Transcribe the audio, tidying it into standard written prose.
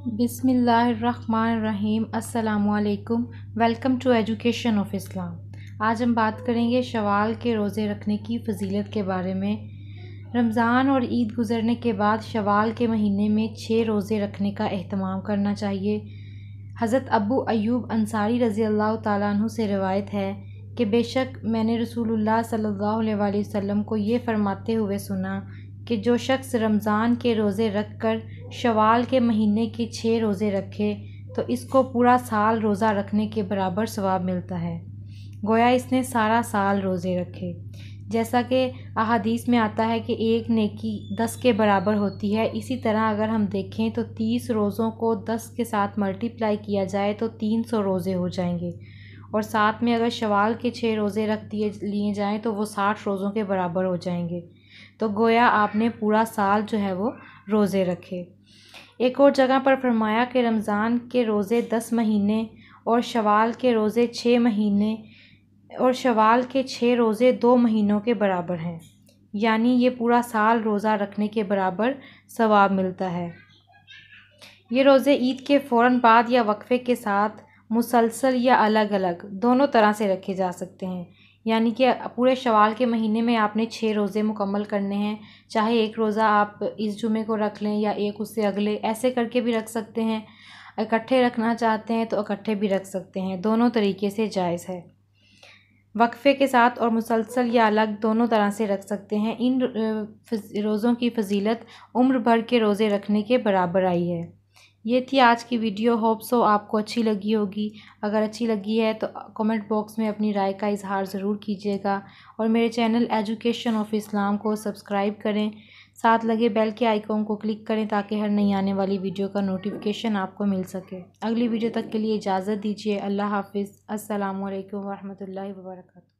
बिस्मिल्लाहिर्रहमानिर्रहीम। अस्सलामुअलैकुम। Welcome to education of Islam. आज हम बात करेंगे शवाल के रोज़े रखने की फ़जीलत के बारे में। रमज़ान और ईद गुज़रने के बाद शवाल के महीने में 6 रोज़े रखने का एहतमाम करना चाहिए। हज़रत अबू अय्यूब अंसारी रज़ी अल्लाह ताला अन्हु से रिवायत है कि बेशक मैंने रसूलुल्लाह सल्लल्लाहु अलैहि वसल्लम को ये फ़रमाते हुए सुना कि जो शख्स रमज़ान के रोज़े रख कर शवाल के महीने के 6 रोज़े रखे तो इसको पूरा साल रोज़ा रखने के बराबर सवाब मिलता है, गोया इसने सारा साल रोज़े रखे। जैसा कि अहादीस में आता है कि एक नेकी 10 के बराबर होती है, इसी तरह अगर हम देखें तो 30 रोज़ों को 10 के साथ मल्टीप्लाई किया जाए तो 300 रोज़े हो जाएंगे, और साथ में अगर शवाल के 6 रोज़े रख लिए जाएँ तो वो 60 रोज़ों के बराबर हो जाएंगे। तो गोया आपने पूरा साल जो है वो रोज़े रखे। एक और जगह पर फरमाया कि रमज़ान के रोज़े 10 महीने और शवाल के रोज़े 6 महीने और शवाल के 6 रोज़े 2 महीनों के बराबर हैं, यानी ये पूरा साल रोज़ा रखने के बराबर सवाब मिलता है। ये रोज़े ईद के फ़ौरन बाद या वक्फ़े के साथ मुसलसल या अलग अलग दोनों तरह से रखे जा सकते हैं, यानी कि पूरे शवाल के महीने में आपने 6 रोज़े मुकम्मल करने हैं। चाहे एक रोज़ा आप इस जुमे को रख लें या एक उससे अगले, ऐसे करके भी रख सकते हैं। इकट्ठे रखना चाहते हैं तो इकट्ठे भी रख सकते हैं, दोनों तरीके से जायज़ है। वक्फ़े के साथ और मुसलसल या अलग दोनों तरह से रख सकते हैं। इन रोज़ों की फ़जीलत उम्र भर के रोज़े रखने के बराबर आई है। ये थी आज की वीडियो। होप सो आपको अच्छी लगी होगी। अगर अच्छी लगी है तो कमेंट बॉक्स में अपनी राय का इजहार ज़रूर कीजिएगा, और मेरे चैनल एजुकेशन ऑफ इस्लाम को सब्सक्राइब करें, साथ लगे बेल के आइकॉन को क्लिक करें ताकि हर नई आने वाली वीडियो का नोटिफिकेशन आपको मिल सके। अगली वीडियो तक के लिए इजाज़त दीजिए। अल्लाह हाफ़िज़। अस्सलामु अलैकुम वरहमतुल्लाहि वबरकातुहू।